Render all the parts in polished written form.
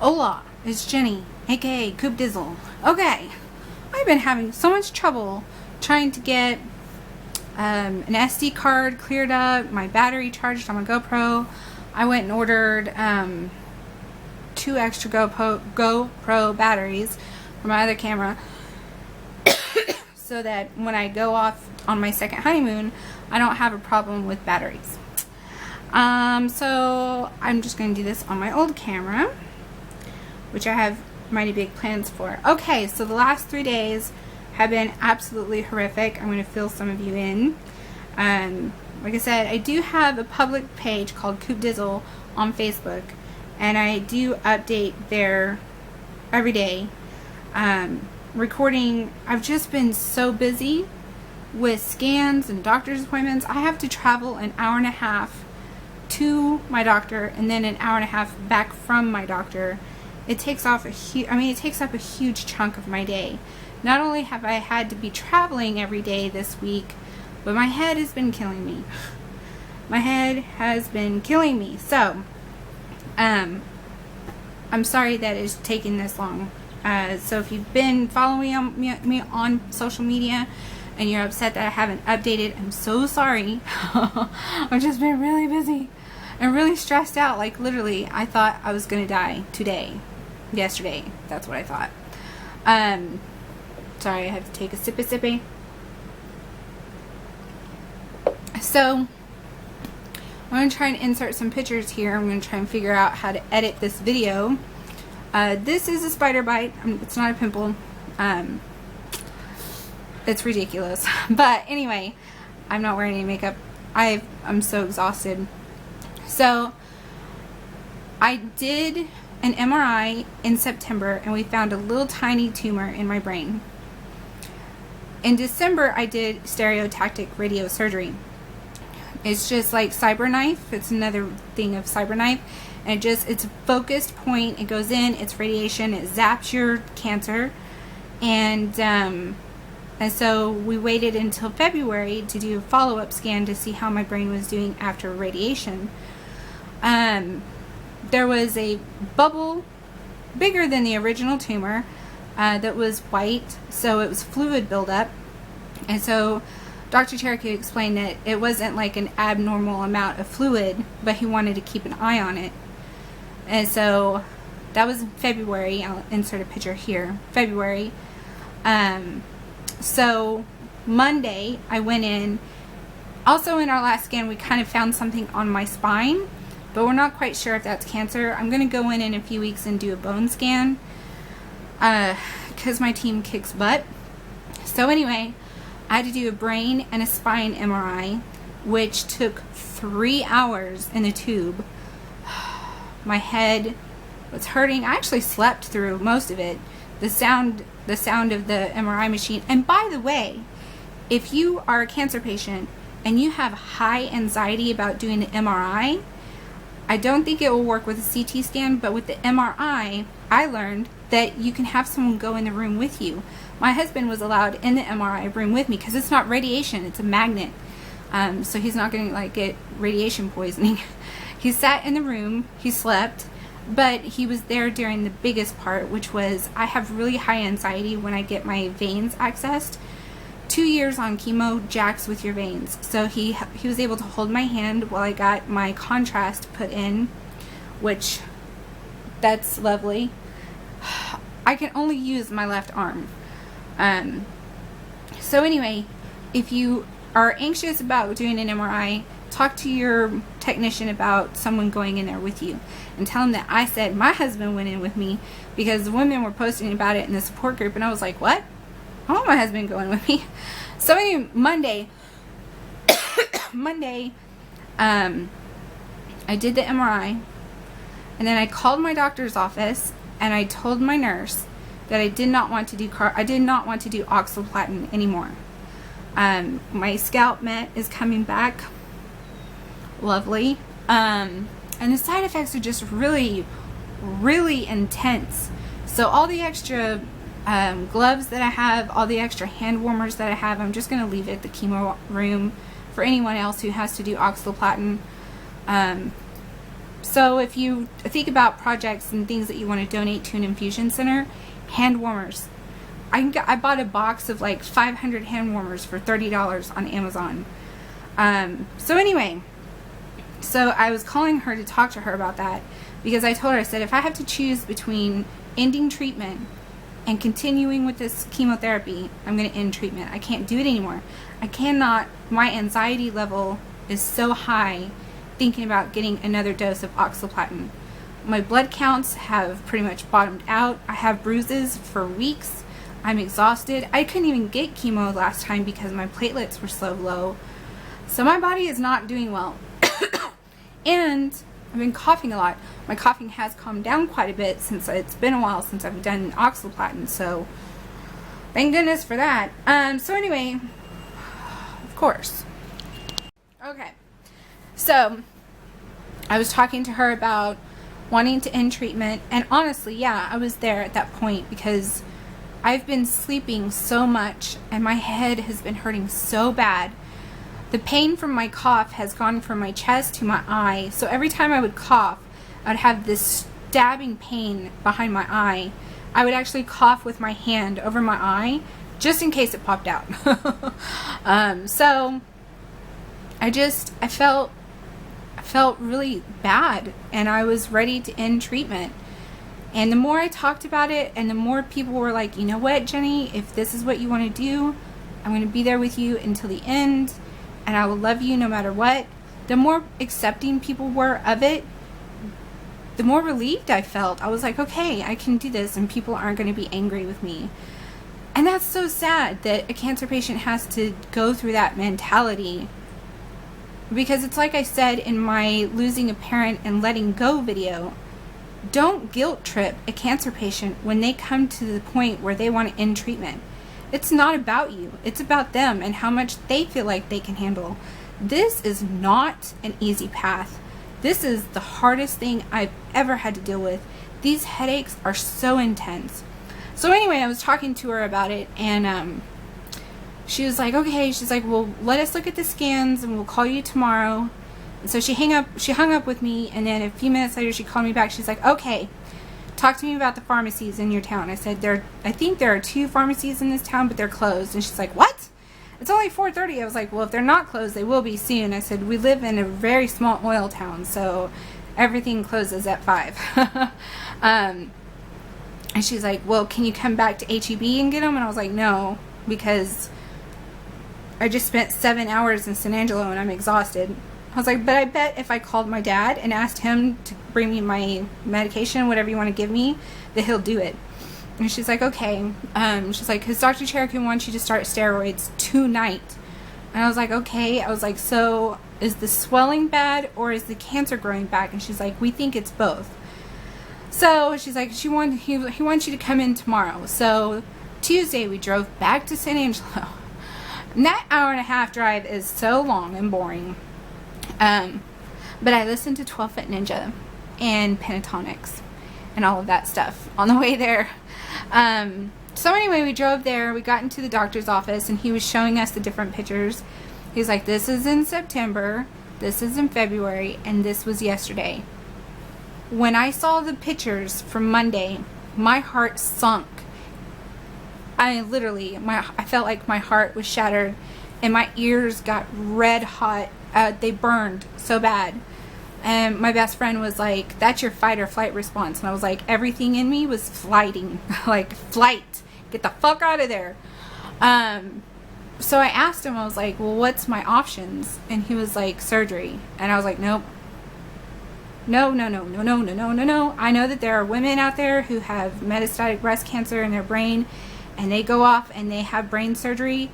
Hola, it's Jenny, aka Coop Dizzle. Okay, I've been having so much trouble trying to get an SD card cleared up, my battery charged on my GoPro. I went and ordered 2 extra GoPro batteries for my other camera so that when I go off on my second honeymoon, I don't have a problem with batteries. So I'm just going to do this on my old camera, which I have mighty big plans for. Okay, so the last 3 days have been absolutely horrific. I'm going to fill some of you in. Like I said, I do have a public page called Coop Dizzle on Facebook, and I do update there every day. Recording, I've just been so busy with scans and doctor's appointments. I have to travel an hour and a half to my doctor and then an hour and a half back from my doctor. It takes off it takes up a huge chunk of my day. Not only have I had to be traveling every day this week, but my head has been killing me. My head has been killing me. So, I'm sorry that it's taking this long. So if you've been following me on social media and you're upset that I haven't updated, I'm so sorry. I've just been really busy and really stressed out. Like literally, I thought I was gonna die yesterday. That's what I thought. Sorry, I have to take a sippy. So I'm going to try and insert some pictures here. I'm going to try and figure out how to edit this video. This is a spider bite. It's not a pimple. It's ridiculous. But anyway, I'm not wearing any makeup. I'm so exhausted. So I did an MRI in September and we found a little tiny tumor in my brain. In December, I did stereotactic radiosurgery. It's just like CyberKnife. It's another thing of CyberKnife. And it's a focused point. It goes in, it's radiation, it zaps your cancer. And so we waited until February to do a follow-up scan to see how my brain was doing after radiation. There was a bubble bigger than the original tumor that was white, so it was fluid buildup. And so Dr. Cherokee explained that it wasn't like an abnormal amount of fluid, but he wanted to keep an eye on it. And so that was in February. I'll insert a picture here. February. So Monday I went in. Also in our last scan we kind of found something on my spine, but we're not quite sure if that's cancer. I'm going to go in a few weeks and do a bone scan because my team kicks butt. So anyway, I had to do a brain and a spine MRI, which took 3 hours in the tube. My head was hurting. I actually slept through most of it. The sound of the MRI machine. And by the way, if you are a cancer patient and you have high anxiety about doing the MRI, I don't think it will work with a CT scan, but with the MRI, I learned that you can have someone go in the room with you. My husband was allowed in the MRI room with me because it's not radiation, it's a magnet. So he's not going to get radiation poisoning. He sat in the room, he slept, but he was there during the biggest part, which was I have really high anxiety when I get my veins accessed. 2 years on chemo jacks with your veins. So he was able to hold my hand while I got my contrast put in, which that's lovely. I can only use my left arm. So anyway, if you are anxious about doing an MRI, talk to your technician about someone going in there with you and tell them that I said my husband went in with me, because the women were posting about it in the support group and I was like, what? I want my husband going with me. So anyway, Monday, I did the MRI and then I called my doctor's office and I told my nurse that I did not want to do oxaliplatin anymore. My scalp met is coming back. Lovely. And the side effects are just really, really intense. So all the extra gloves that I have, all the extra hand warmers that I have, I'm just going to leave it at the chemo room for anyone else who has to do oxaliplatin. So if you think about projects and things that you want to donate to an infusion center, hand warmers. I bought a box of like 500 hand warmers for $30 on Amazon. So anyway, so I was calling her to talk to her about that, because I told her, I said, if I have to choose between ending treatment and continuing with this chemotherapy, I'm going to end treatment. I can't do it anymore. I cannot. My anxiety level is so high thinking about getting another dose of oxaliplatin. My blood counts have pretty much bottomed out. I have bruises for weeks. I'm exhausted. I couldn't even get chemo last time because my platelets were so low. So my body is not doing well. And I've been coughing a lot. My coughing has calmed down quite a bit since it's been a while since I've done oxaliplatin, so thank goodness for that. So anyway, of course. Okay, so I was talking to her about wanting to end treatment, and honestly, yeah, I was there at that point because I've been sleeping so much and my head has been hurting so bad. The pain from my cough has gone from my chest to my eye, so every time I would cough, I'd have this stabbing pain behind my eye. I would actually cough with my hand over my eye, just in case it popped out. So I felt really bad, and I was ready to end treatment. And the more I talked about it, and the more people were like, you know what, Jenny, if this is what you want to do, I'm going to be there with you until the end, and I will love you no matter what. The more accepting people were of it, the more relieved I felt. I was like, okay, I can do this, and people aren't going to be angry with me. And that's so sad that a cancer patient has to go through that mentality, because it's like I said in my losing a parent and letting go video, don't guilt trip a cancer patient when they come to the point where they want to end treatment. It's not about you. It's about them and how much they feel like they can handle. This is not an easy path. This is the hardest thing I've ever had to deal with. These headaches are so intense. So anyway, I was talking to her about it, and she was like, okay, she's like, well, let us look at the scans and we'll call you tomorrow. And so she hung up with me, and then a few minutes later she called me back. She's like, okay, talk to me about the pharmacies in your town. I said, I think there are 2 pharmacies in this town, but they're closed. And she's like, what? It's only 4:30. I was like, well, if they're not closed, they will be soon. I said, we live in a very small oil town, so everything closes at 5. And she's like, well, can you come back to HEB and get them? And I was like, no, because I just spent 7 hours in San Angelo and I'm exhausted. I was like, but I bet if I called my dad and asked him to bring me my medication, whatever you want to give me, that he'll do it. And she's like, okay. She's like, because Dr. Cherokee wants you to start steroids tonight. And I was like, okay. I was like, so is the swelling bad or is the cancer growing back? And she's like, we think it's both. So she's like, he wants you to come in tomorrow. So Tuesday we drove back to San Angelo. And that hour-and-a-half drive is so long and boring. But I listened to 12-Foot Ninja and Pentatonics and all of that stuff on the way there. So anyway, we drove there. We got into the doctor's office, and he was showing us the different pictures. He's like, this is in September, this is in February, and this was yesterday. When I saw the pictures from Monday, my heart sunk. I felt like my heart was shattered, and my ears got red hot. They burned so bad. And my best friend was like, that's your fight or flight response. And I was like, everything in me was flighting. Like, flight. Get the fuck out of there. So I asked him, I was like, well, what's my options? And he was like, surgery. And I was like, nope. No. I know that there are women out there who have metastatic breast cancer in their brain, and they go off and they have brain surgery.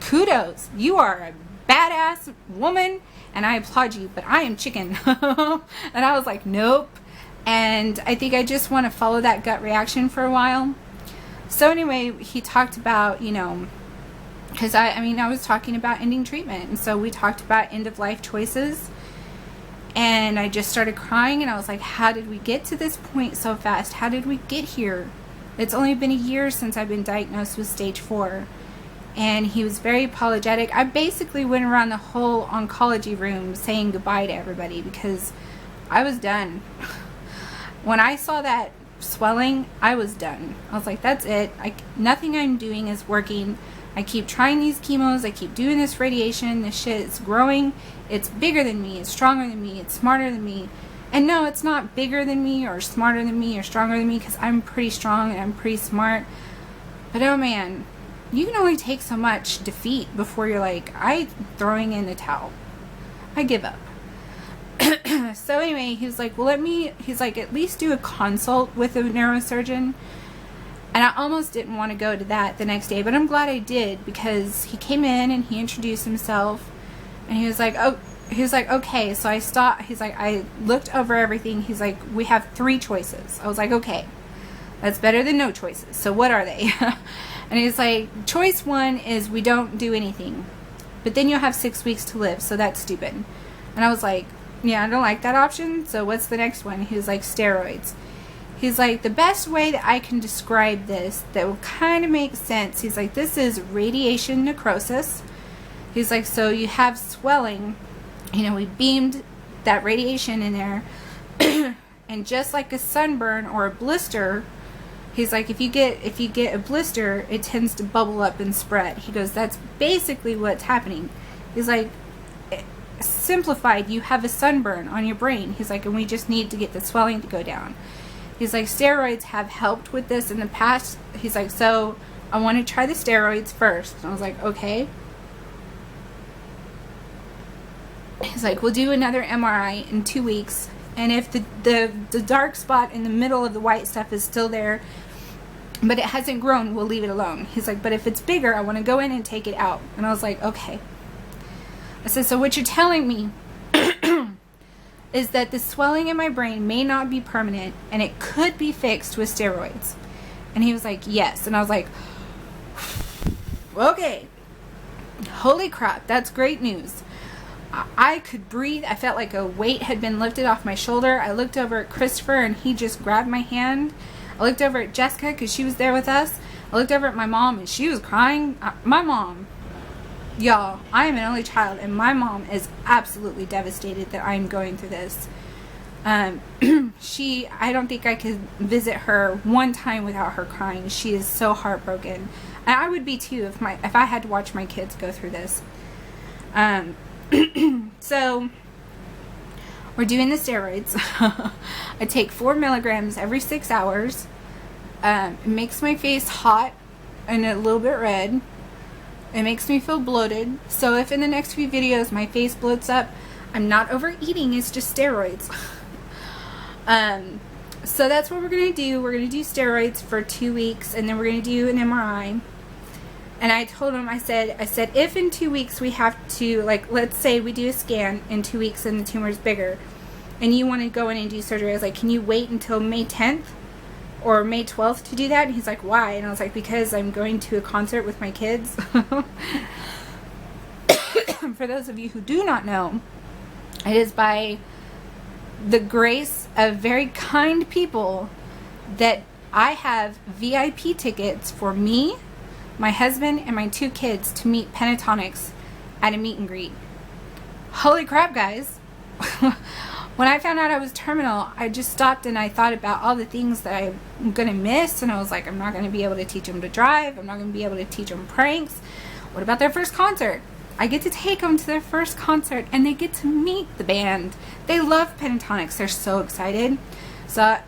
Kudos. You are a badass woman, and I applaud you, but I am chicken. And I was like, nope. And I think I just want to follow that gut reaction for a while. So anyway, he talked about, because I was talking about ending treatment, and so we talked about end of life choices, and I just started crying, and I was like, how did we get to this point so fast? How did we get here? It's only been a year since I've been diagnosed with stage 4. And he was very apologetic. I basically went around the whole oncology room saying goodbye to everybody, because I was done. When I saw that swelling, I was done. I was like, that's it. Nothing I'm doing is working. I keep trying these chemos. I keep doing this radiation. This shit is growing. It's bigger than me. It's stronger than me. It's smarter than me. And no, it's not bigger than me or smarter than me or stronger than me, because I'm pretty strong and I'm pretty smart. But oh man, you can only take so much defeat before you're like, I'm throwing in the towel. I give up. So anyway, he was like, well, he's like, at least do a consult with a neurosurgeon. And I almost didn't want to go to that the next day, but I'm glad I did, because he came in and he introduced himself, and he was like, okay. So I stopped. He's like, I looked over everything. He's like, we have 3 choices. I was like, okay, that's better than no choices. So what are they? And he's like, choice 1 is we don't do anything, but then you'll have 6 weeks to live. So that's stupid. And I was like, yeah, I don't like that option. So what's the next one? He was like, steroids. He's like, the best way that I can describe this that will kind of make sense, he's like, this is radiation necrosis. He's like, so you have swelling, you know, we beamed that radiation in there, and just like a sunburn or a blister, he's like, if you get a blister, it tends to bubble up and spread. He goes, that's basically what's happening. He's like, simplified, you have a sunburn on your brain. He's like, and we just need to get the swelling to go down. He's like, steroids have helped with this in the past. He's like, so I want to try the steroids first. And I was like, okay. He's like, we'll do another MRI in 2 weeks. And if the dark spot in the middle of the white stuff is still there, but it hasn't grown, we'll leave it alone. He's like, but if it's bigger, I want to go in and take it out. And I was like, okay. I said, so what you're telling me is that the swelling in my brain may not be permanent, and it could be fixed with steroids. And he was like, yes. And I was like, okay, holy crap, that's great news. I could breathe. I felt like a weight had been lifted off my shoulder. I looked over at Christopher, and he just grabbed my hand. I looked over at Jessica, because she was there with us. I looked over at my mom, and she was crying. My mom, y'all, I am an only child, and my mom is absolutely devastated that I'm going through this. I don't think I could visit her one time without her crying. She is so heartbroken. And I would be too if I had to watch my kids go through this. So we're doing the steroids. I take 4 milligrams every 6 hours. It makes my face hot and a little bit red. It makes me feel bloated. So if in the next few videos my face bloats up, I'm not overeating, it's just steroids. So that's what we're going to do. We're going to do steroids for 2 weeks, and then we're going to do an MRI. And I told him, I said, if in 2 weeks we have to, like, let's say we do a scan in 2 weeks and the tumor is bigger, and you want to go in and do surgery, I was like, can you wait until May 10th or May 12th to do that? And he's like, why? And I was like, because I'm going to a concert with my kids. For those of you who do not know, it is by the grace of very kind people that I have VIP tickets for me, my husband, and my 2 kids to meet Pentatonics at a meet and greet. Holy crap, guys. When I found out I was terminal, I just stopped and I thought about all the things that I'm going to miss. And I was like, I'm not going to be able to teach them to drive. I'm not going to be able to teach them pranks. What about their first concert? I get to take them to their first concert, and they get to meet the band. They love Pentatonics. They're so excited. So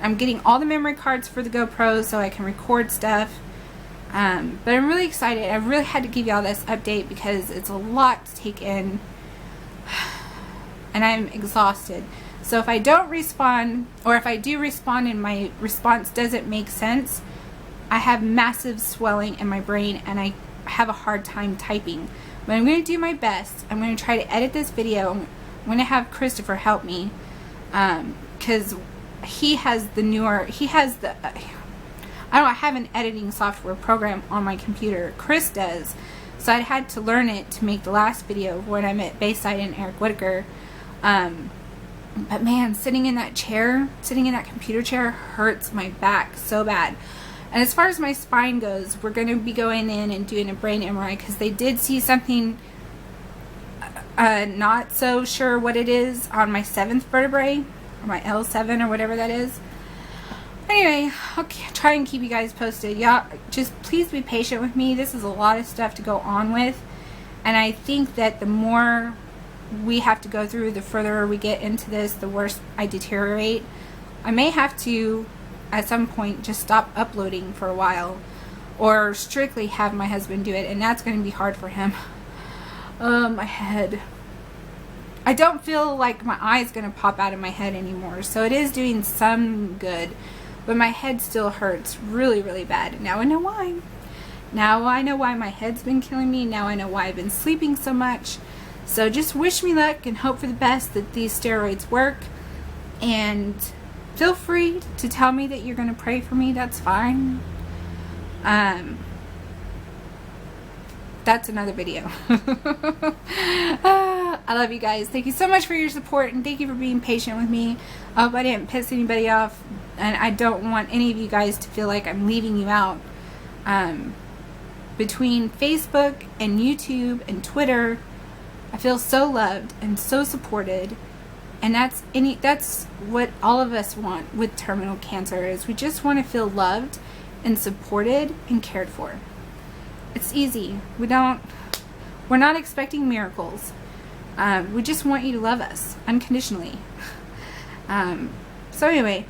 I'm getting all the memory cards for the GoPro so I can record stuff. But I'm really excited. I really had to give y'all this update because it's a lot to take in. And I'm exhausted. So if I don't respond, or if I do respond and my response doesn't make sense, I have massive swelling in my brain and I have a hard time typing. But I'm going to do my best. I'm going to try to edit this video. I'm going to have Christopher help me. Because he has I have an editing software program on my computer. Chris does. So I had to learn it to make the last video when I met Bayside and Eric Whitaker. But man, sitting in that computer chair hurts my back so bad. And as far as my spine goes, we're going to be going in and doing a brain MRI because they did see something Not so sure what it is on my 7th vertebrae, or my L7 or whatever that is. Anyway, I'll try and keep you guys posted. Yeah, just please be patient with me. This is a lot of stuff to go on with, and I think that the more we have to go through, the further we get into this, the worse I deteriorate. I may have to, at some point, just stop uploading for a while, or strictly have my husband do it, and that's going to be hard for him. My head. I don't feel like my eye's going to pop out of my head anymore, so it is doing some good, but my head still hurts really, really bad. Now I know why. Now I know why my head's been killing me. Now I know why I've been sleeping so much. So just wish me luck and hope for the best that these steroids work, and feel free to tell me that you're going to pray for me. That's fine. That's another video. I love you guys. Thank you so much for your support, and thank you for being patient with me. I hope I didn't piss anybody off, and I don't want any of you guys to feel like I'm leaving you out. Between Facebook and YouTube and Twitter, I feel so loved and so supported, and that's what all of us want with terminal cancer. Is we just want to feel loved and supported and cared for. It's easy. We're not expecting miracles. We just want you to love us unconditionally. So anyway,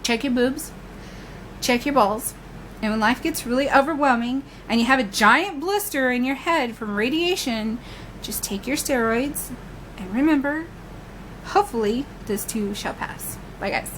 check your boobs, check your balls, and when life gets really overwhelming and you have a giant blister in your head from radiation, just take your steroids, and remember, hopefully this too shall pass. Bye guys.